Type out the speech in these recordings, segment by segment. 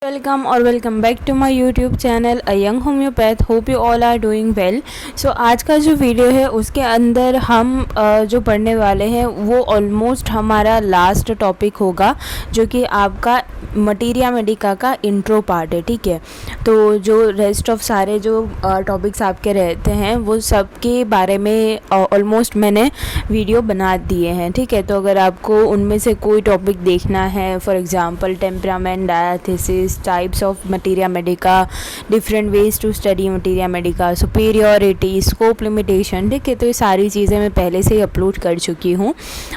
Welcome और welcome back to my YouTube channel a young homoeopath. Hope you all are doing well. So आज का जो video है उसके अंदर हम जो पढ़ने वाले हैं वो ऑलमोस्ट हमारा लास्ट टॉपिक होगा, जो कि आपका मटीरिया मेडिका का इंट्रो पार्ट है। ठीक है, तो जो रेस्ट ऑफ सारे जो टॉपिक्स आपके रहते हैं वो सब के बारे में ऑलमोस्ट मैंने वीडियो बना दिए हैं। ठीक है, तो अगर आपको उनमें से कोई टॉपिक देखना है, for example temperament, diathesis, types of materia medica, different ways to study materia medica, superiority, scope limitation, ठीक है, तो ये सारी चीज़ें मैं पहले से ही अपलोड कर चुकी हूँ।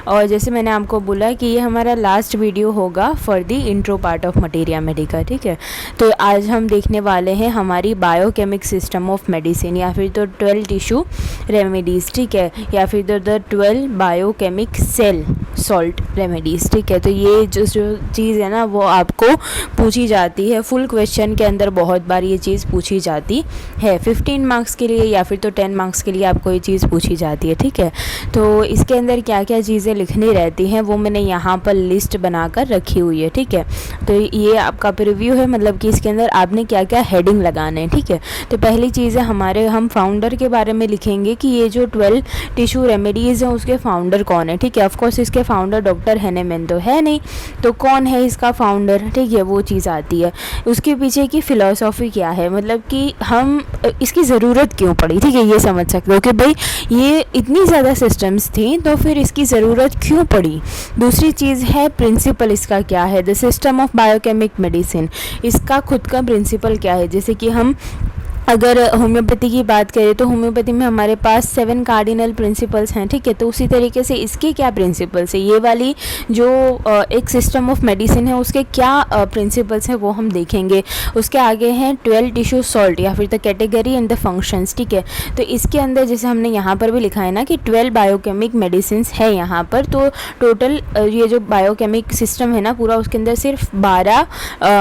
और जैसे मैंने आपको बोला कि ये हमारा लास्ट वीडियो होगा for the intro part of materia Medica. ठीक है, तो आज हम देखने वाले हैं हमारी बायोकेमिक सिस्टम ऑफ मेडिसिन, या फिर तो 12 टिश्यू रेमेडीज़, ठीक है, या फिर तो the 12 biochemic cell salt remedies. ठीक है, तो ये जो चीज़ है ना वो आपको पूछी जाती है फुल क्वेश्चन के अंदर, बहुत बार ये चीज़ पूछी जाती है 15 मार्क्स के लिए या फिर तो 10 मार्क्स के लिए आपको ये चीज़ पूछी जाती है। ठीक है, तो इसके अंदर क्या क्या चीज़ें लिखनी रहती हैं वो मैंने यहाँ पर लिस्ट बनाकर रखी हुई है। ठीक है, तो ये आपका प्रीव्यू है, मतलब कि इसके अंदर आपने क्या क्या हेडिंग लगाने हैं। ठीक है, तो पहली चीज़ है हम फाउंडर के बारे में लिखेंगे कि ये जो 12 टिश्यू रेमेडीज़ हैं उसके फाउंडर कौन है। ठीक है, ऑफकोर्स इसके फाउंडर डॉक्टर हेनेमैन तो है नहीं, तो कौन है इसका फाउंडर, ठीक है, वो चीज़ आती है। उसके पीछे की फ़िलॉसफी क्या है, मतलब कि हम इसकी ज़रूरत क्यों पड़ी, ठीक है, ये समझ सकते हो कि भाई ये इतनी ज़्यादा सिस्टम्स थी तो फिर इसकी ज़रूरत क्यों पड़ी। दूसरी चीज़ है प्रिंसिपल इसका क्या है, the system of biochemic medicine, इसका खुद का प्रिंसिपल क्या है। जैसे कि हम अगर होम्योपैथी की बात करें तो होम्योपैथी में हमारे पास 7 कार्डिनल प्रिंसिपल्स हैं। ठीक है, तो उसी तरीके से इसके क्या प्रिंसिपल्स है, ये वाली जो एक सिस्टम ऑफ मेडिसिन है उसके क्या प्रिंसिपल्स हैं वो हम देखेंगे। उसके आगे हैं 12 टिश्यू सॉल्ट, या फिर the category and the functions. ठीक है, तो इसके अंदर जैसे हमने यहाँ पर भी लिखा है ना कि 12 बायोकेमिक मेडिसिन है यहाँ पर, तो टोटल ये जो बायोकेमिक सिस्टम है ना पूरा, उसके अंदर सिर्फ 12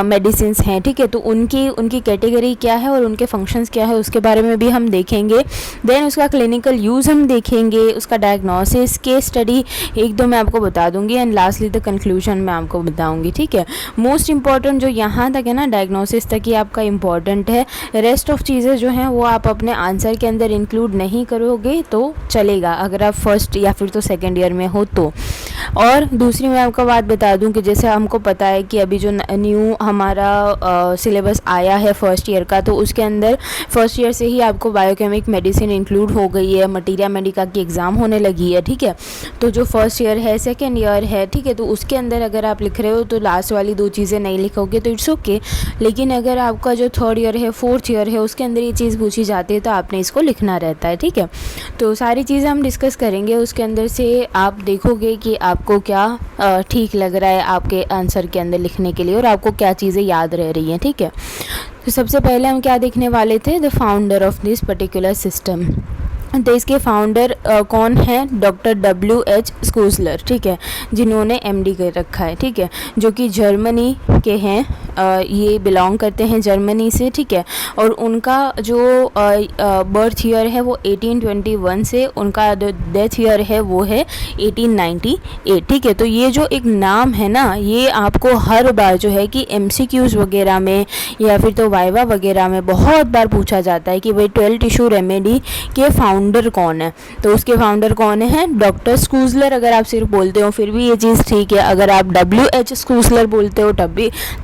मेडिसिन हैं। ठीक है, तो उनकी कैटेगरी क्या है और उनके फंक्शंस क्या है उसके बारे में भी हम देखेंगे। देन उसका क्लिनिकल यूज़ हम देखेंगे, उसका डायग्नोसिस, केस स्टडी एक दो मैं आपको बता दूंगी, एंड लास्टली द कंक्लूजन मैं आपको बताऊंगी। ठीक है, मोस्ट इंपॉर्टेंट जो यहाँ तक है ना डायग्नोसिस तक ही आपका इम्पॉर्टेंट है। रेस्ट ऑफ चीज़ें जो हैं वो आप अपने आंसर के अंदर इंक्लूड नहीं करोगे तो चलेगा, अगर आप फर्स्ट या फिर तो सेकेंड ईयर में हो तो। और दूसरी मैं आपको बात बता दूं कि जैसे हमको पता है कि अभी जो न्यू हमारा सिलेबस आया है फर्स्ट ईयर का, तो उसके अंदर फर्स्ट ईयर से ही आपको बायोकेमिक मेडिसिन इंक्लूड हो गई है, मटीरिया मेडिका की एग्ज़ाम होने लगी है। ठीक है, तो जो फर्स्ट ईयर है, सेकेंड ईयर है, ठीक है, तो उसके अंदर अगर आप लिख रहे हो तो लास्ट वाली 2 चीज़ें नहीं लिखोगे तो इट्स ओके, लेकिन अगर आपका जो थर्ड ईयर है, फोर्थ ईयर है, उसके अंदर ये चीज़ पूछी जाती है तो आपने इसको लिखना रहता है। ठीक है, तो सारी चीज़ें हम डिस्कस करेंगे, उसके अंदर से आप देखोगे कि आपको क्या ठीक लग रहा है आपके आंसर के अंदर लिखने के लिए और आपको क्या चीज़ें याद रह रही हैं। ठीक है, तो सबसे पहले हम क्या देखने वाले थे, the founder of this particular system. तो इसके फाउंडर कौन है, डॉक्टर W.H. स्कूजलर, ठीक है, जिन्होंने MD कर रखा है। ठीक है, जो कि जर्मनी के हैं, ये बिलोंग करते हैं जर्मनी से। ठीक है, और उनका जो बर्थ ईयर है वो 1821 से, उनका जो डेथ ईयर है वो है 1898। ठीक है, तो ये जो एक नाम है ना, ये आपको हर बार जो है कि MCQs वगैरह में या फिर तो वाइवा वगैरह में बहुत बार पूछा जाता है कि भाई 12 टिश्यू रेमेडी के फाउंडर कौन है, तो उसके फाउंडर कौन है, डॉक्टर स्कूजलर। अगर आप सिर्फ बोलते हो फिर भी ये चीज़ ठीक है, अगर आप W.H. स्कूजलर बोलते हो तब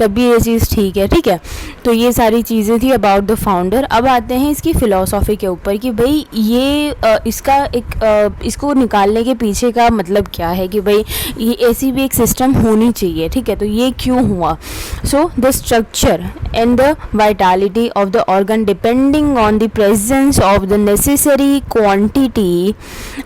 भी ये चीज़ ठीक है। ठीक है, तो ये सारी चीज़ें थी अबाउट द फाउंडर। अब आते हैं इसकी फ़िलॉसफी के ऊपर कि भाई ये इसका एक इसको निकालने के पीछे का मतलब क्या है, कि भाई ये ऐसी भी एक सिस्टम होनी चाहिए। ठीक है, तो ये क्यों हुआ। So the structure and the vitality of the organ depending on the presence of the necessary quantity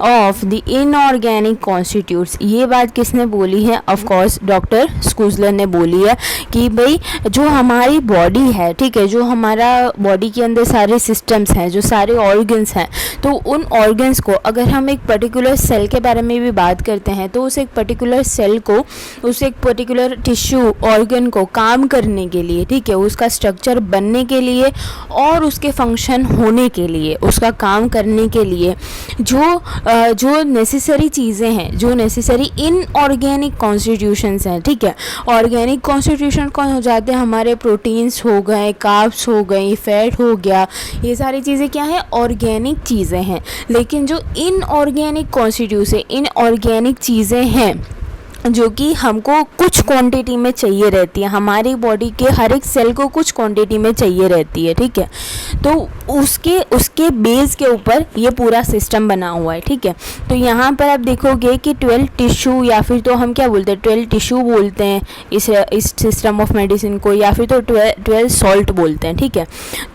of the inorganic constitutes. ये बात किसने बोली है, ऑफ कोर्स डॉक्टर स्कूजलर ने बोली है कि भाई जो हमारी बॉडी है, ठीक है, जो हमारा बॉडी के अंदर सारे सिस्टम्स हैं, जो सारे ऑर्गन्स हैं, तो उन ऑर्गन्स को अगर हम एक पर्टिकुलर सेल के बारे में भी बात करते हैं तो उस एक पर्टिकुलर सेल को, उस एक पर्टिकुलर टिश्यू ऑर्गन को काम करने के लिए, ठीक है, उसका स्ट्रक्चर बनने के लिए और उसके फंक्शन होने के लिए, उसका काम करने के लिए जो नेसेसरी चीज़ें हैं, जो नेसेसरी इनऑर्गेनिक कॉन्स्टिट्यूशंस हैं, ठीक है। ऑर्गेनिक कॉन्स्टिट्यूशन कौन हो जाते हैं? हमारे प्रोटीन्स हो गए, कार्ब्स हो गई, फैट हो गया, ये सारी चीज़ें क्या है? ऑर्गेनिक चीज़ें हैं। लेकिन जो इनऑर्गेनिक कॉन्स्टिट्यूशन, इनऑर्गेनिक चीज़ें हैं जो कि हमको कुछ क्वांटिटी में चाहिए रहती है, हमारी बॉडी के हर एक सेल को कुछ क्वांटिटी में चाहिए रहती है, ठीक है। तो उसके बेस के ऊपर ये पूरा सिस्टम बना हुआ है, ठीक है। तो यहाँ पर आप देखोगे कि 12 टिश्यू, या फिर तो हम क्या बोलते हैं, 12 टिश्यू बोलते हैं इस सिस्टम ऑफ मेडिसिन को, या फिर तो 12 सॉल्ट बोलते हैं, ठीक है।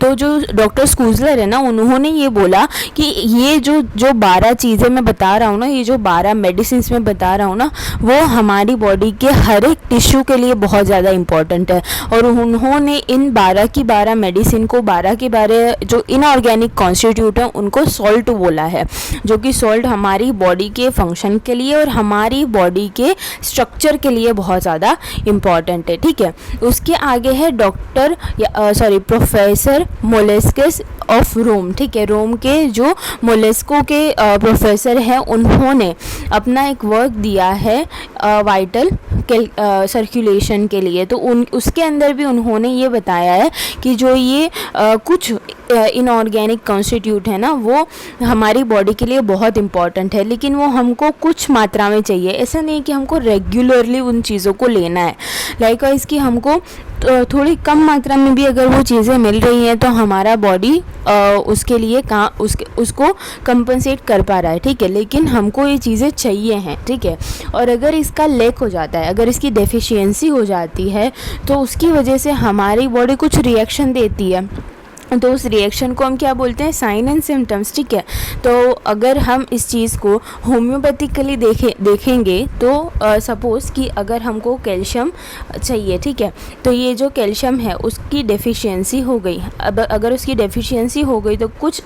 तो जो डॉक्टर स्कूजलर है ना, उन्होंने ये बोला कि ये जो 12 चीज़ें मैं बता रहा हूँ ना, ये जो 12 मेडिसिन में बता रहा हूँ ना, वो हमारी बॉडी के हर एक टिश्यू के लिए बहुत ज़्यादा इम्पॉर्टेंट है। और उन्होंने इन 12 की 12 मेडिसिन को, 12 की 12 जो इनऑर्गेनिक कॉन्स्टिट्यूट हैं उनको सॉल्ट बोला है, जो कि सॉल्ट हमारी बॉडी के फंक्शन के लिए और हमारी बॉडी के स्ट्रक्चर के लिए बहुत ज़्यादा इम्पॉर्टेंट है, ठीक है। उसके आगे है प्रोफेसर मोलेस्कस ऑफ रोम, ठीक है। रोम के जो मोलेस्को के प्रोफेसर हैं, उन्होंने अपना एक वर्क दिया है वाइटल सर्कुलेशन के लिए। तो उसके अंदर भी उन्होंने ये बताया है कि जो ये कुछ इनऑर्गेनिक कॉन्स्टिट्यूट है ना, वो हमारी बॉडी के लिए बहुत इम्पॉर्टेंट है, लेकिन वो हमको कुछ मात्रा में चाहिए। ऐसा नहीं कि हमको रेगुलरली उन चीज़ों को लेना है। लाइकवाइज कि हमको थोड़ी कम मात्रा में भी अगर वो चीज़ें मिल रही हैं तो हमारा बॉडी उसके लिए उसको कंपनसेट कर पा रहा है, ठीक है। लेकिन हमको ये चीज़ें चाहिए हैं, ठीक है। और अगर इसका लैक हो जाता है, अगर इसकी डेफिशिएंसी हो जाती है, तो उसकी वजह से हमारी बॉडी कुछ रिएक्शन देती है। तो उस रिएक्शन को हम क्या बोलते हैं? साइन एंड सिम्टम्स, ठीक है। तो अगर हम इस चीज़ को होम्योपैथिकली देखेंगे तो सपोज़ कि अगर हमको कैल्शियम चाहिए, ठीक है, तो ये जो कैल्शियम है उसकी डेफिशिएंसी हो गई। अब अगर उसकी डेफिशिएंसी हो गई तो कुछ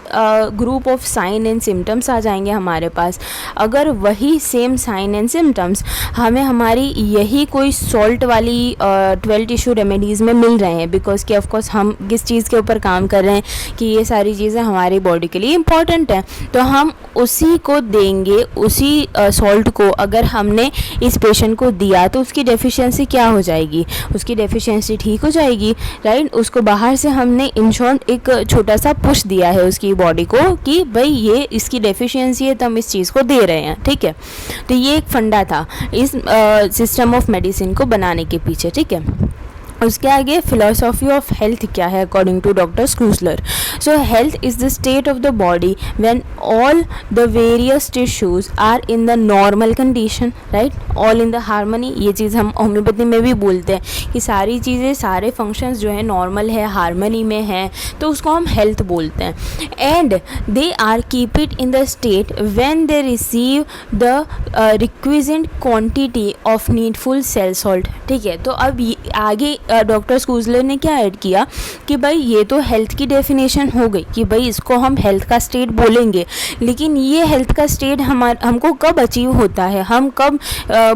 group of sign and symptoms आ जाएंगे हमारे पास। अगर वही सेम साइन एंड सिम्टम्स हमें हमारी यही कोई सॉल्ट वाली 12 टिश्यू रेमेडीज़ में मिल रहे हैं, बिकॉज कि ऑफकोर्स हम किस चीज़ के ऊपर काम कर रहे हैं कि ये सारी चीज़ें हमारी बॉडी के लिए इम्पॉर्टेंट हैं, तो हम उसी को देंगे। उसी सॉल्ट को अगर हमने इस पेशेंट को दिया तो उसकी डेफिशिएंसी क्या हो जाएगी? उसकी डेफिशिएंसी ठीक हो जाएगी, राइट। उसको बाहर से हमने इन शॉर्ट एक छोटा सा पुश दिया है उसकी बॉडी को कि भाई ये इसकी डेफिशिएंसी है तो हम इस चीज़ को दे रहे हैं, ठीक है। तो ये एक फंडा था इस सिस्टम ऑफ मेडिसिन को बनाने के पीछे, ठीक है। उसके आगे फिलॉसफी ऑफ हेल्थ क्या है according to doctor Schuessler? So health is the state of the body when all the various tissues are in the normal condition, right, all in the harmony. ये चीज़ हम होम्योपैथी में भी बोलते हैं कि सारी चीज़ें, सारे फंक्शंस जो है नॉर्मल है, हार्मनी में है, तो उसको हम हेल्थ बोलते हैं। And they are keep it in the state when they receive the requisite quantity of needful cell salt, ठीक है। तो अब आगे डॉक्टर स्कूजलर ने क्या ऐड किया कि भाई ये तो हेल्थ की डेफिनेशन हो गई कि भाई इसको हम हेल्थ का स्टेट बोलेंगे, लेकिन ये हेल्थ का स्टेट हमको कब अचीव होता है, हम कब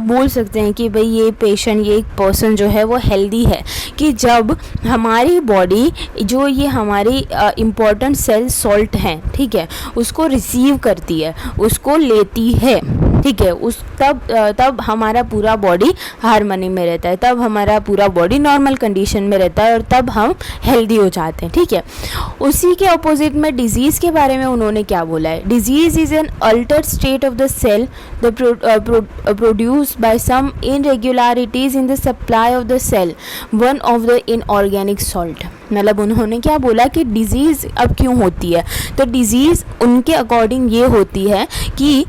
बोल सकते हैं कि भाई ये पेशेंट, ये एक पर्सन जो है वो हेल्दी है? कि जब हमारी बॉडी जो ये हमारी इम्पॉर्टेंट सेल सॉल्ट हैं, ठीक है, उसको रिसीव करती है, उसको लेती है, ठीक है, तब हमारा पूरा बॉडी हार्मनी में रहता है, तब हमारा पूरा बॉडी नॉर्मल कंडीशन में रहता है और तब हम हेल्दी हो जाते हैं, ठीक है। उसी के अपोजिट में डिजीज़ के बारे में उन्होंने क्या बोला है? Disease is an altered state of the cell the produce by some irregularities in the supply of the cell one of the inorganic salt. मतलब उन्होंने क्या बोला कि डिजीज़ अब क्यों होती है? तो डिजीज़ उनके अकॉर्डिंग ये होती है कि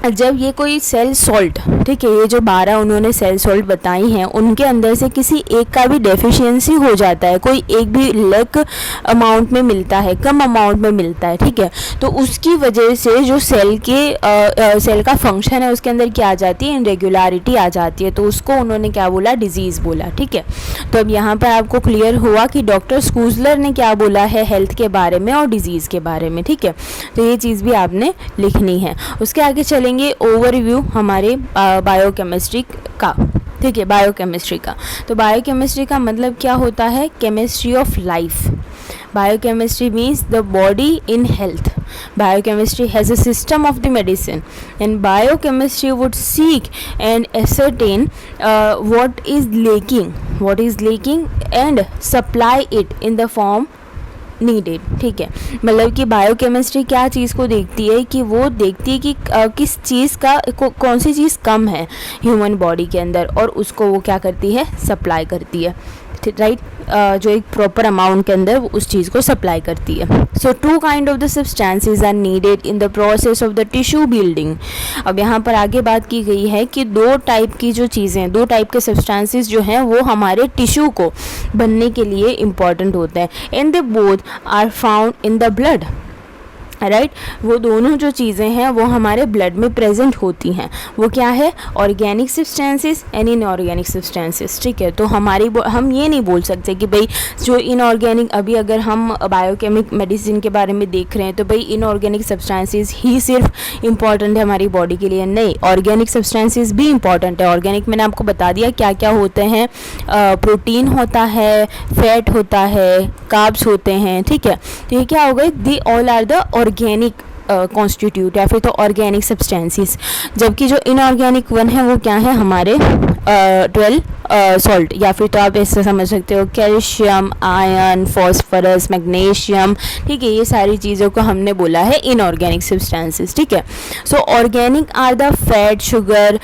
जब ये कोई सेल सॉल्ट, ठीक है, ये जो 12 उन्होंने सेल सॉल्ट बताई हैं, उनके अंदर से किसी एक का भी डेफिशिएंसी हो जाता है, कोई एक भी लेक अमाउंट में मिलता है, कम अमाउंट में मिलता है, ठीक है, तो उसकी वजह से जो सेल का फंक्शन है उसके अंदर क्या आ जाती है? इनरेगुलरिटी आ जाती है। तो उसको उन्होंने क्या बोला? डिजीज़ बोला, ठीक है। तो अब यहाँ पर आपको क्लियर हुआ कि डॉक्टर स्कूजलर ने क्या बोला है हेल्थ के बारे में और डिजीज़ के बारे में, ठीक है। तो ये चीज़ भी आपने लिखनी है। उसके आगे चलेंगे ओवरव्यू हमारे बायोकेमिस्ट्री का, ठीक है, बायोकेमिस्ट्री का। तो बायोकेमिस्ट्री का मतलब क्या होता है? Chemistry of life. Biochemistry means the body in health. Biochemistry has a system of the medicine, and biochemistry would seek and ascertain what is lacking and supply it in the form needed. ठीक है, मतलब कि biochemistry क्या चीज़ को देखती है कि वो देखती है कि किस चीज़ का कौन सी चीज़ कम है ह्यूमन बॉडी के अंदर, और उसको वो क्या करती है, सप्लाई करती है, राइट। जो एक प्रॉपर अमाउंट के अंदर वो उस चीज़ को सप्लाई करती है। So two kind of the substances are needed in the process of the tissue building. अब यहाँ पर आगे बात की गई है कि दो टाइप की जो चीज़ें, दो टाइप के सब्सटेंसेस जो हैं वो हमारे टिश्यू को बनने के लिए इम्पॉर्टेंट होते हैं, and they both are found in the blood, right. वो दोनों जो चीज़ें हैं वो हमारे ब्लड में प्रेजेंट होती हैं। वो क्या है, organic substances and inorganic substances. ठीक है, तो हम ये नहीं बोल सकते कि भाई जो इनऑर्गेनिक, अभी अगर हम बायोकेमिक मेडिसिन के बारे में देख रहे हैं तो भाई इनऑर्गेनिक सब्सटेंसेस ही सिर्फ इम्पॉर्टेंट है हमारी बॉडी के लिए, नहीं, ऑर्गेनिक सब्सटेंसेस भी इम्पॉर्टेंट है। ऑर्गेनिक मैंने आपको बता दिया क्या क्या होते हैं, प्रोटीन होता है, फैट होता है, कार्ब्स होते हैं। ठीक है, तो ये क्या हो गए, the all are the organic constitute या फिर तो ऑर्गेनिक सब्सटेंसेस। जबकि जो इनऑर्गेनिक वन है वो क्या है, हमारे 12 सॉल्ट, या फिर तो आप ऐसे समझ सकते हो कैल्शियम, आयरन, फॉस्फोरस, मैग्नीशियम। ठीक है, ये सारी चीज़ों को हमने बोला है इनऑर्गेनिक सब्सटेंसेस। ठीक है, so organic are the fat, sugar,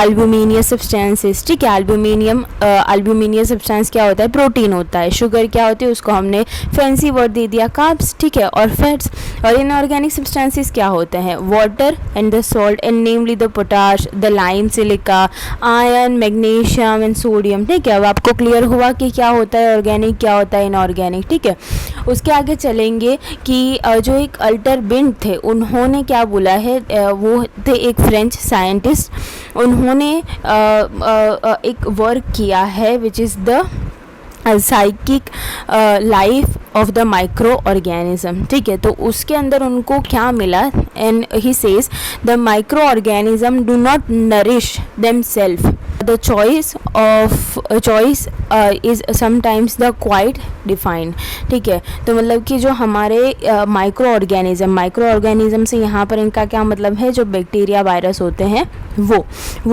albuminous substances. ठीक है, एल्ब्यूमिनियस सब्सटेंस क्या होता है, प्रोटीन होता है। शुगर क्या होती है, उसको हमने फैंसी वर्ड दे दिया, कार्ब्स। ठीक है, और फैट्स। और इनऑर्गेनिक सब्सटेंसेस क्या होते हैं, water and the salt, and namely the potash, the lime, silica, iron, magnesium and sodium. ठीक है, अब आपको क्लियर हुआ कि क्या होता है ऑर्गेनिक, क्या होता है इनऑर्गेनिक। ठीक है, उसके आगे चलेंगे कि जो एक अल्टर बिंड थे उन्होंने क्या बोला है, वो थे एक फ्रेंच साइंटिस्ट। उन्होंने एक वर्क किया है which is the psychic life of the micro organism. ठीक है, तो उसके अंदर उनको क्या मिला, and he says the micro organism do not nourish them self, the choice is sometimes the quite defined. ठीक है, तो मतलब कि जो हमारे माइक्रो ऑर्गेनिज्म से यहाँ पर इनका क्या मतलब है, जो बैक्टीरिया, वायरस होते हैं वो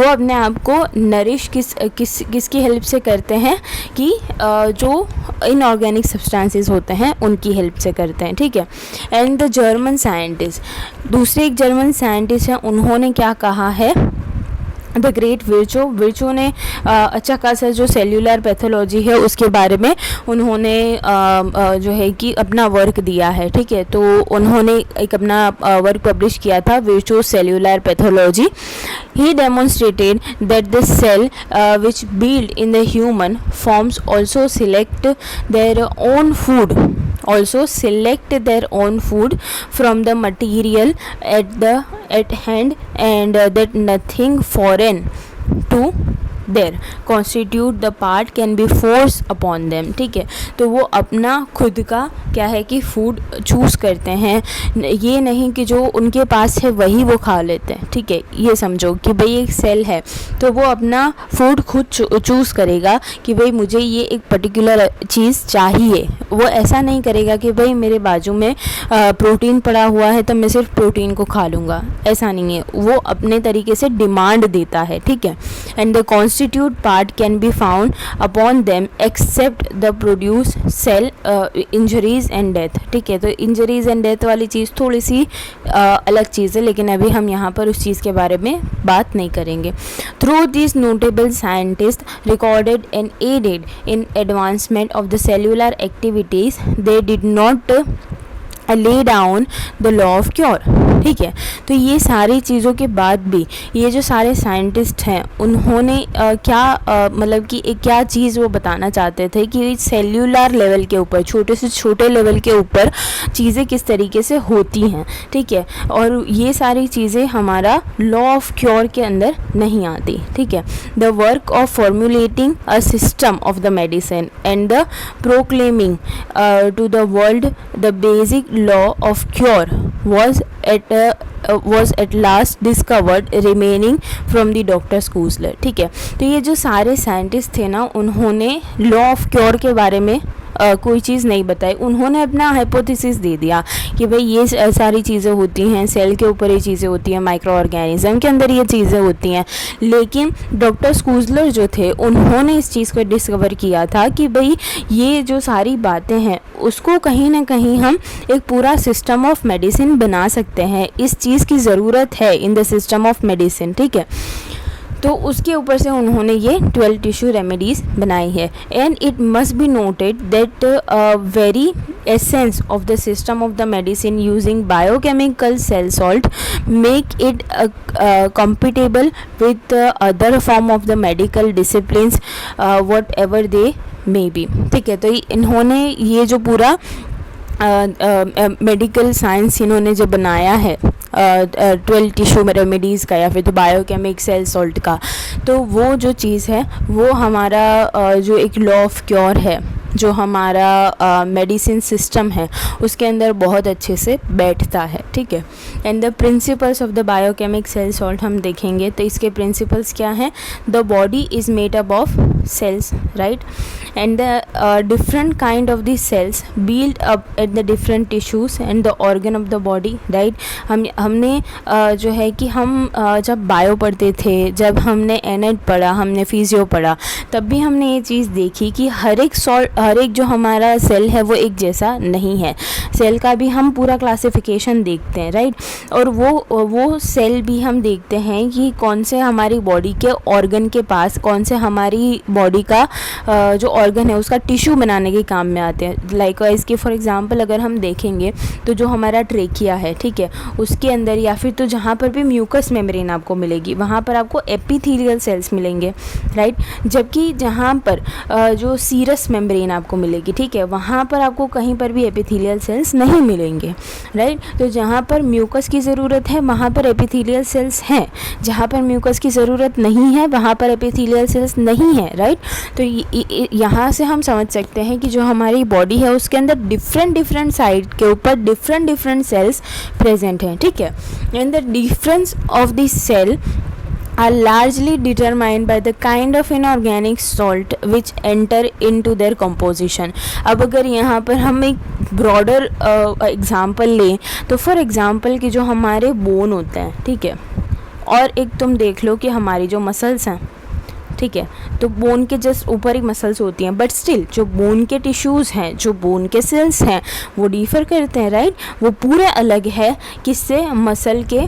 अपने आप को नरिश किसकी हेल्प से करते हैं, कि जो इनऑर्गेनिक सब्सटेंसेस होते हैं उनकी हेल्प से करते हैं। ठीक है, एंड द जर्मन साइंटिस्ट, दूसरे एक जर्मन साइंटिस्ट हैं, उन्होंने क्या कहा है, द ग्रेट विर्चो ने अच्छा खासा जो सेल्यूलर पैथोलॉजी है उसके बारे में उन्होंने जो है कि अपना वर्क दिया है। ठीक है, तो उन्होंने एक अपना वर्क पब्लिश किया था, Virchow cellular pathology. He demonstrated that the cell which build in the human forms also select their own food from the material at hand, and that nothing foreign to their constitute the part can be force upon them. ठीक है, तो वो अपना खुद का क्या है कि फूड चूज़ करते हैं, ये नहीं कि जो उनके पास है वही वो खा लेते हैं। ठीक है, ये समझो कि भाई एक सेल है तो वो अपना फूड खुद चूज़ करेगा कि भाई मुझे ये एक पर्टिकुलर चीज़ चाहिए। वो ऐसा नहीं करेगा कि भाई मेरे बाजू में प्रोटीन पड़ा हुआ है तो मैं सिर्फ प्रोटीन को खा लूँगा, ऐसा नहीं है। वो अपने तरीके से डिमांड देता है। ठीक है, and the constitute part can be found upon them except the produce cell injuries and death। ठीक है, तो injuries and death वाली चीज़ थोड़ी सी अलग चीज़ है, लेकिन अभी हम यहाँ पर उस चीज़ के बारे में बात नहीं करेंगे। Through these notable scientists recorded and aided in advancement of the cellular activities, they did not lay down the law of cure। ठीक है, तो ये सारी चीज़ों के बाद भी ये जो सारे साइंटिस्ट हैं उन्होंने मतलब कि क्या चीज़ वो बताना चाहते थे कि सेल्यूलर लेवल के ऊपर, छोटे से छोटे लेवल के ऊपर चीज़ें किस तरीके से होती हैं। ठीक है, और ये सारी चीज़ें हमारा लॉ ऑफ क्योर के अंदर नहीं आती। ठीक है, the work of formulating a system of the medicine and the proclaiming to the world the basic law of cure was at last discovered remaining from the Dr. Schuessler। ठीक है, तो ये जो सारे साइंटिस्ट थे ना उन्होंने लॉ ऑफ क्योर के बारे में कोई चीज़ नहीं बताई, उन्होंने अपना हाइपोथेसिस दे दिया कि भाई ये सारी चीज़ें होती हैं, सेल के ऊपर ये चीज़ें होती हैं, माइक्रो ऑर्गेनिज्म के अंदर ये चीज़ें होती हैं। लेकिन डॉक्टर स्कूजलर जो थे उन्होंने इस चीज़ को डिस्कवर किया था कि भाई ये जो सारी बातें हैं उसको कहीं ना कहीं हम एक पूरा सिस्टम ऑफ मेडिसिन बना सकते हैं, इस चीज़ की ज़रूरत है in the system of medicine, ठीक है। तो उसके ऊपर से उन्होंने ये 12 टिश्यू रेमेडीज़ बनाई है। And it must be noted that very essence of the system of the medicine using biochemical cell salt make it compatible with other form of the medical disciplines whatever they may be, ठीक है। तो इन्होंने ये जो पूरा medical science इन्होंने जो बनाया है 12 टिश्यू रेमेडीज़ का या फिर तो बायोकेमिक सेल सॉल्ट का, तो वो जो चीज़ है वो हमारा जो एक लॉ ऑफ क्योर है, जो हमारा मेडिसिन सिस्टम है उसके अंदर बहुत अच्छे से बैठता है, ठीक है। And the principles of the biochemic cell salt हम देखेंगे तो इसके प्रिंसिपल्स क्या हैं। The body is made up of cells, right, and the different kind of these cells build up at the different tissues and the organ of the body, right। हमने जो है कि हम जब बायो पढ़ते थे, जब हमने एनेट पढ़ा, हमने फिजियो पढ़ा, तब भी हमने ये चीज़ देखी कि हर एक जो हमारा सेल है वो एक जैसा नहीं है। सेल का भी हम पूरा क्लासिफिकेशन देखते हैं, राइट, और वो सेल भी हम देखते हैं कि कौन से हमारी बॉडी के ऑर्गन के पास, कौन से हमारी बॉडी का जो ऑर्गन है उसका टिश्यू बनाने के काम में आते हैं। लाइकवाइज कि फॉर एग्जांपल अगर हम देखेंगे तो जो हमारा ट्रेकिया है, ठीक है, उसके अंदर या फिर तो जहाँ पर भी म्यूकस मेम्ब्रेन आपको मिलेगी वहाँ पर आपको एपिथेलियल सेल्स मिलेंगे, राइट। जबकि जहाँ पर जो सीरस मेम्ब्रेन आपको मिलेगी, ठीक है, वहाँ पर आपको कहीं पर भी एपिथेलियल सेल्स नहीं मिलेंगे, राइट। तो जहाँ पर म्यूकस की ज़रूरत है वहाँ पर एपिथेलियल सेल्स हैं, जहाँ पर म्यूकस की ज़रूरत नहीं है वहाँ पर एपिथेलियल सेल्स नहीं है, राइट। तो यहाँ से हम समझ सकते हैं कि जो हमारी बॉडी है उसके अंदर डिफरेंट साइड के ऊपर डिफरेंट सेल्स प्रेजेंट हैं, ठीक है। And the difference of this cell are largely determined by the kind of inorganic salt which enter into their composition। अब अगर यहाँ पर हम एक ब्रॉडर एग्जांपल लें तो फॉर एग्जांपल कि जो हमारे बोन होते हैं, ठीक है, और एक तुम देख लो कि हमारी जो मसल्स हैं, ठीक है, तो बोन के जस्ट ऊपर ही मसल्स होती हैं, बट स्टिल जो बोन के टिश्यूज़ हैं, जो बोन के सेल्स हैं वो डिफ़र करते हैं, राइट। वो पूरे अलग है किससे, मसल के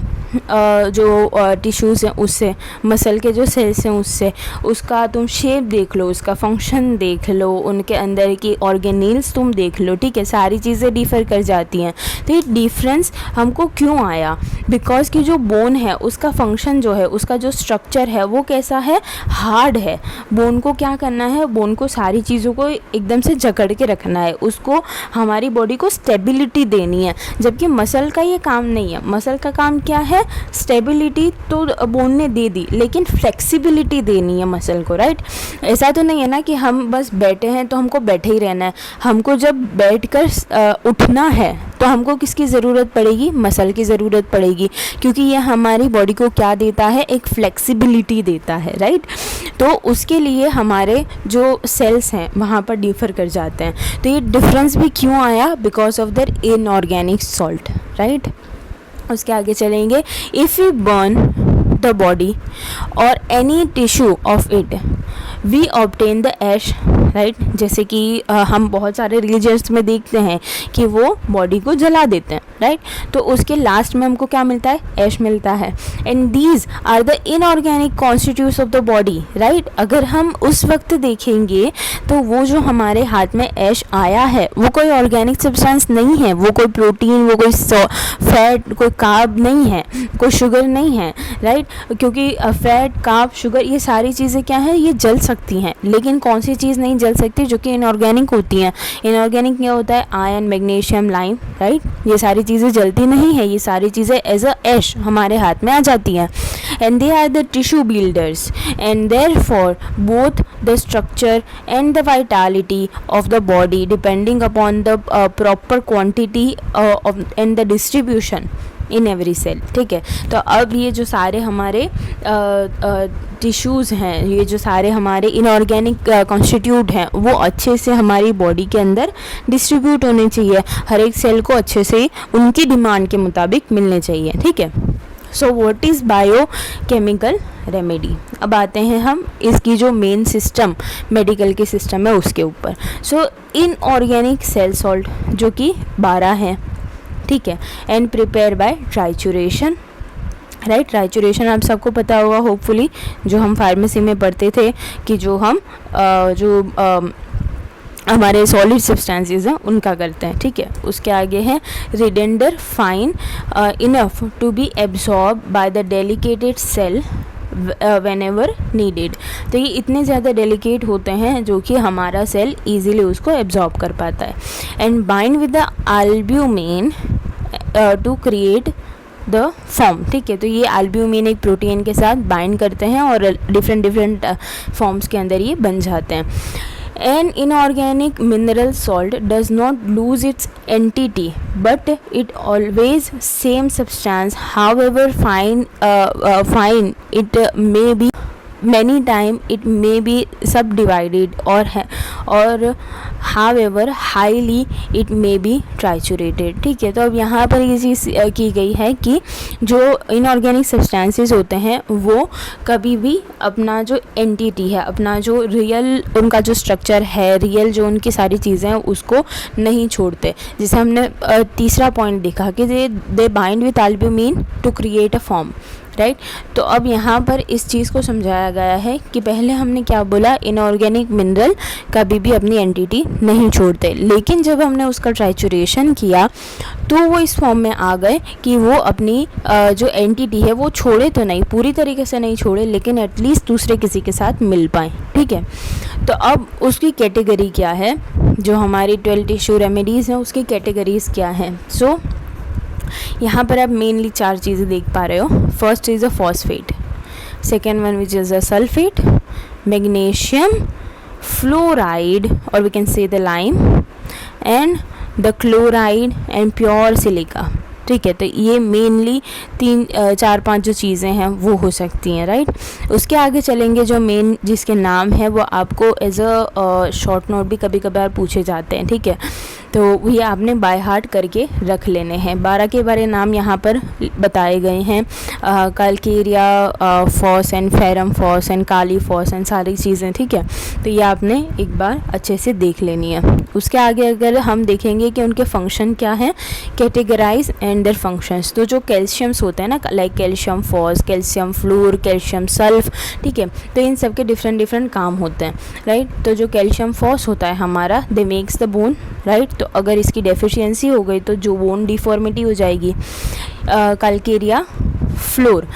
जो टिश्यूज़ हैं उससे, मसल के जो सेल्स हैं उससे। उसका तुम शेप देख लो, उसका फंक्शन देख लो, उनके अंदर की ऑर्गेनेल्स तुम देख लो, ठीक है, सारी चीज़ें डिफ़र कर जाती हैं। तो ये डिफरेंस हमको क्यों आया, बिकॉज कि जो बोन है उसका फंक्शन जो है, उसका जो स्ट्रक्चर है वो कैसा है, हार्ड है। बोन को क्या करना है, बोन को सारी चीज़ों को एकदम से जकड़ के रखना है, उसको हमारी बॉडी को स्टेबिलिटी देनी है, जबकि मसल का ये काम नहीं है। मसल का काम क्या है, स्टेबिलिटी तो बोन ने दे दी, लेकिन फ्लेक्सिबिलिटी देनी है मसल को, राइट। ऐसा तो नहीं है ना कि हम बस बैठे हैं तो हमको बैठे ही रहना है, हमको जब बैठकर उठना है तो हमको किसकी ज़रूरत पड़ेगी, मसल की ज़रूरत पड़ेगी, क्योंकि ये हमारी बॉडी को क्या देता है, एक फ्लेक्सिबिलिटी देता है, राइट। तो उसके लिए हमारे जो सेल्स हैं वहाँ पर डिफ़र कर जाते हैं। तो ये डिफरेंस भी क्यों आया, because of their inorganic salt, right. उसके आगे चलेंगे। If you burn the body और any tissue of it we obtain the ash, right. जैसे कि हम बहुत सारे रिलीजियस में देखते हैं कि वो बॉडी को जला देते हैं, राइट। तो उसके लास्ट में हमको क्या मिलता है, ऐश मिलता है। And these are the inorganic constituents of the body, right. अगर हम उस वक्त देखेंगे तो वो जो हमारे हाथ में ऐश आया है वो कोई ऑर्गेनिक सब्सटेंस नहीं है, वो कोई प्रोटीन, वो कोई फैट, कोई कार्ब नहीं है, कोई शुगर नहीं है, राइट। क्योंकि फैट, कार्ब, शुगर ये सारी चीज़ें क्या है, ये जल सकती हैं, लेकिन कौन सी चीज़ नहीं जल सकती, जो कि इनऑर्गेनिक होती हैं। इनऑर्गेनिक क्या होता है, आयरन, मैग्नीशियम, लाइम, राइट। ये सारी चीज़ें जलती नहीं है, ये सारी चीज़ें एज अ ऐश हमारे हाथ में आ जाती हैं। And they are the tissue builders and therefore both the structure and the vitality of the body depending upon the proper quantity and the distribution in every cell, ठीक है। तो अब ये जो सारे हमारे टिश्यूज़ हैं, ये जो सारे हमारे इनऑर्गेनिक कॉन्स्टिट्यूट हैं, वो अच्छे से हमारी बॉडी के अंदर डिस्ट्रीब्यूट होने चाहिए, हर एक सेल को अच्छे से उनकी डिमांड के मुताबिक मिलने चाहिए, ठीक है। So what is biochemical remedy. अब आते हैं हम इसकी जो मेन सिस्टम मेडिकल की सिस्टम है उसके ऊपर। सो इनऑर्गेनिक सेल सॉल्ट जो कि 12 हैं, ठीक है, and prepare by trituration, right. Trituration आप सबको पता होगा होपफुली, जो हम फार्मेसी में पढ़ते थे कि जो हम हमारे सॉलिड सब्सटेंसेस हैं उनका करते हैं, ठीक है। उसके आगे है rendered fine enough to be absorb by the delicated cell whenever needed। तो ये इतने ज़्यादा डेलिकेट होते हैं जो कि हमारा सेल इजीली उसको एब्जॉर्ब कर पाता है। And bind with the albumin to create the form, ठीक है। तो ये एल्ब्यूमिन एक प्रोटीन के साथ बाइंड करते हैं और डिफरेंट फॉर्म्स के अंदर ये बन जाते हैं। An inorganic mineral salt does not lose its entity, but it always same substance. However fine it may be, many time it may be subdivided or however highly it may be triturated, ठीक है। तो अब यहाँ पर ये चीज़ की गई है कि जो इनऑर्गेनिक सब्सटेंसेस होते हैं वो कभी भी अपना जो एंटिटी है, अपना जो रियल उनका जो स्ट्रक्चर है, रियल जो उनकी सारी चीज़ें हैं उसको नहीं छोड़ते। जैसे हमने तीसरा पॉइंट देखा कि they bind with albumin to create a form, right. तो अब यहाँ पर इस चीज़ को समझाया गया है कि पहले हमने क्या बोला, इनऑर्गेनिक मिनरल कभी भी अपनी एंटिटी नहीं छोड़ते, लेकिन जब हमने उसका ट्राइचुरेशन किया तो वो इस फॉर्म में आ गए कि वो अपनी जो एंटिटी है वो छोड़े तो नहीं, पूरी तरीके से नहीं छोड़े, लेकिन एटलीस्ट दूसरे किसी के साथ मिल पाए, ठीक है। तो अब उसकी कैटेगरी क्या है, जो हमारी 12 टिश्यू रेमेडीज़ हैं उसकी कैटेगरीज़ क्या हैं। सो यहाँ पर आप मेनली 4 चीज़ें देख पा रहे हो। First is a phosphate, second one which is a sulphate, magnesium, fluoride और we can say the lime, and the chloride and pure silica, ठीक है। तो ये मेनली 4-5 जो चीज़ें हैं वो हो सकती हैं, राइट। उसके आगे चलेंगे जो मेन जिसके नाम है वो आपको एज अ शॉर्ट नोट भी कभी कभार पूछे जाते हैं, ठीक है। तो ये आपने बाय हार्ट करके रख लेने हैं। 12 के बारे नाम यहाँ पर बताए गए हैं, calcarea phos and ferrum phos and kali phos and सारी चीज़ें, ठीक है। तो ये आपने एक बार अच्छे से देख लेनी है। उसके आगे अगर हम देखेंगे कि उनके फंक्शन क्या हैं, कैटेगराइज एंड देयर फंक्शंस। तो जो कैल्शियम्स होते हैं ना, like calcium phos, calcium fluor, calcium sulph, ठीक है। तो इन सब के डिफरेंट काम होते हैं, राइट। तो जो कैल्शियम फॉस होता है हमारा, दे मेक्स द बोन, राइट। तो अगर इसकी डेफिशिएंसी हो गई तो जो बोन डिफॉर्मिटी हो जाएगी। कैलकेरिया फ्लोर,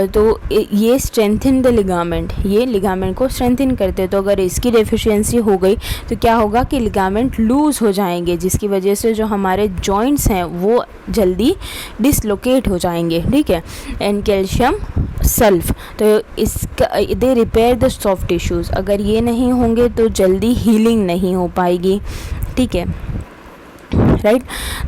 तो ये स्ट्रेंथन द लिगामेंट, ये लिगामेंट को स्ट्रेंथन करते हैं। तो अगर इसकी डेफिशिएंसी हो गई तो क्या होगा कि लिगामेंट लूज़ हो जाएंगे, जिसकी वजह से जो हमारे जॉइंट्स हैं वो जल्दी डिसलोकेट हो जाएंगे, ठीक है। एंड कैल्शियम सल्फ, तो इसका दे रिपेयर द सॉफ्ट टिश्यूज़, अगर ये नहीं होंगे तो जल्दी हीलिंग नहीं हो पाएगी, ठीक है, राइट।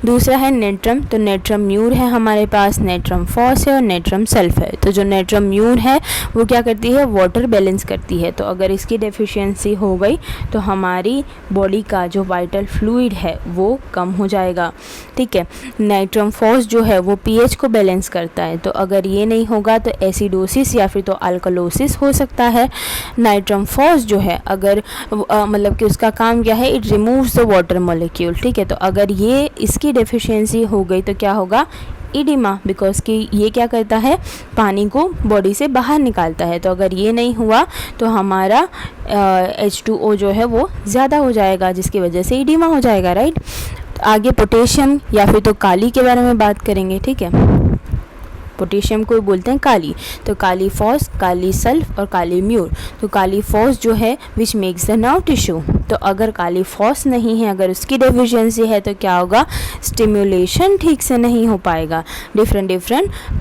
दूसरा है नेट्रम, तो नेट्रम म्यूर है हमारे पास, नेट्रम फॉस है और नेट्रम सल्फ है। तो जो नेट्रम म्यूर है वो क्या करती है, वाटर बैलेंस करती है। तो अगर इसकी डेफिशिएंसी हो गई तो हमारी बॉडी का जो वाइटल फ्लूइड है वो कम हो जाएगा, ठीक है। नाइट्रम फॉस जो है वो पीएच को बैलेंस करता है, तो अगर ये नहीं होगा तो एसिडोसिस या फिर तो अल्कलोसिस हो सकता है। नाइट्रम फॉस जो है अगर मतलब कि उसका काम क्या है, it removes the water molecule, ठीक है। तो अगर ये इसकी डेफिशिएंसी हो गई तो क्या होगा, इडिमा, बिकॉज कि ये क्या करता है, पानी को बॉडी से बाहर निकालता है। तो अगर ये नहीं हुआ तो हमारा H2O जो है वो ज़्यादा हो जाएगा, जिसकी वजह से इडिमा हो जाएगा, राइट। आगे पोटेशियम या फिर तो काली के बारे में बात करेंगे, ठीक है। पोटेशियम को बोलते हैं काली, तो काली फॉस, काली सल्फ और काली म्यूर। तो काली फॉस जो है which makes the nerve tissue, तो अगर कालीफॉस नहीं है, अगर उसकी डेफिशिएंसी है तो क्या होगा, स्टिमुलेशन ठीक से नहीं हो पाएगा डिफरेंट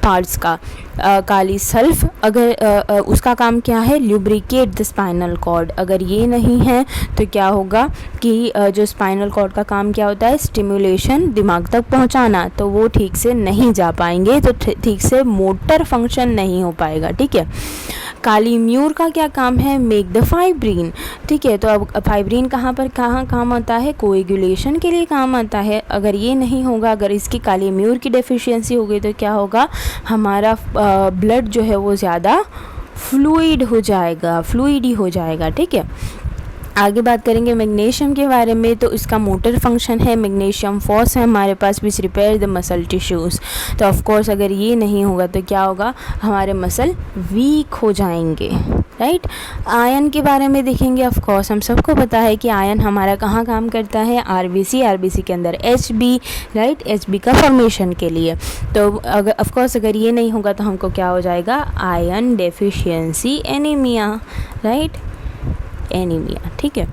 पार्ट्स का। काली सल्फ अगर उसका काम क्या है, ल्यूब्रिकेट द स्पाइनल कॉर्ड, अगर ये नहीं है तो क्या होगा कि जो स्पाइनल कॉर्ड का काम क्या होता है, स्टिमुलेशन दिमाग तक पहुंचाना, तो वो ठीक से नहीं जा पाएंगे, तो ठीक से मोटर फंक्शन नहीं हो पाएगा। ठीक है। काली म्यूर का क्या काम है, मेक द फाइब्रिन। ठीक है, तो अब फाइब्रिन कहाँ काम आता है, कोएगुलेशन के लिए काम आता है। अगर ये नहीं होगा, अगर इसकी काली म्यूर की डेफिशिएंसी हो गई तो क्या होगा, हमारा ब्लड जो है वो ज़्यादा फ्लूइड हो जाएगा। ठीक है। आगे बात करेंगे मैग्नीशियम के बारे में, तो इसका मोटर फंक्शन है, मैग्नीशियम फॉस है हमारे पास, विच रिपेयर द मसल टिश्यूज़। तो ऑफ कोर्स अगर ये नहीं होगा तो क्या होगा, हमारे मसल वीक हो जाएंगे। राइट। आयन के बारे में देखेंगे। ऑफ कोर्स हम सबको पता है कि आयन हमारा कहाँ काम करता है, आरबीसी के अंदर एचबी, राइट, एचबी का फॉर्मेशन के लिए। तो अगर ऑफ कोर्स अगर ये नहीं होगा तो हमको क्या हो जाएगा, ion deficiency anaemia, right, anaemia. ठीक है।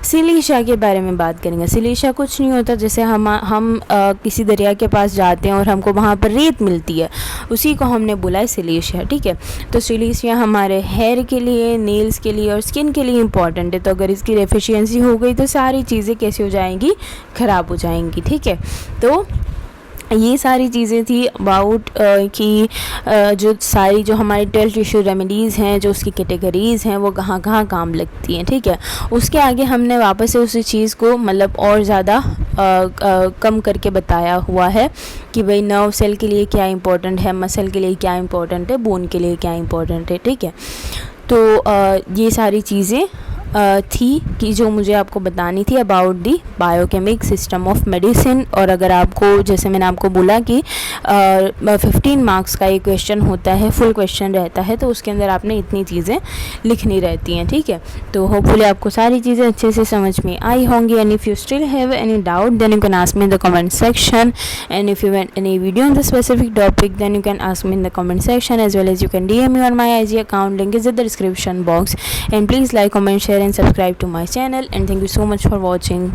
सिलीशिया के बारे में बात करेंगे। सिलीशिया कुछ नहीं होता, जैसे हम किसी दरिया के पास जाते हैं और हमको वहाँ पर रेत मिलती है, उसी को हमने बोला है सिलीशिया। ठीक है। तो सिलीशिया हमारे हेयर के लिए, नेल्स के लिए और स्किन के लिए इम्पॉर्टेंट है। तो अगर इसकी डेफिशिएंसी हो गई तो सारी चीज़ें कैसी हो जाएंगी, ख़राब हो जाएंगी। ठीक है। तो ये सारी चीज़ें थी अबाउट कि जो हमारी टेल टिश्यू रेमेडीज़ हैं, जो उसकी कैटेगरीज़ हैं, वो कहाँ कहाँ काम लगती हैं। ठीक है। उसके आगे हमने वापस से उसी चीज़ को मतलब और ज़्यादा कम करके बताया हुआ है कि भाई नर्व सेल के लिए क्या इंपॉर्टेंट है, मसल के लिए क्या इंपॉर्टेंट है, बोन के लिए क्या इंपॉर्टेंट है। ठीक है। तो ये सारी चीज़ें थी कि जो मुझे आपको बतानी थी about the biochemic system of medicine. और अगर आपको, जैसे मैंने आपको बोला कि 15 मार्क्स का एक क्वेश्चन होता है, फुल क्वेश्चन रहता है, तो उसके अंदर आपने इतनी चीज़ें लिखनी रहती हैं। ठीक है। तो होपफुली आपको सारी चीज़ें अच्छे से समझ में आई होंगी। And if you still have any doubt then you can ask me in the comment section, and if you want any video on the specific topic then you can ask me in the comment section, as well as you can DM me on my IG account, link is in the description box, and please like, comment, share and subscribe to my channel, and thank you so much for watching.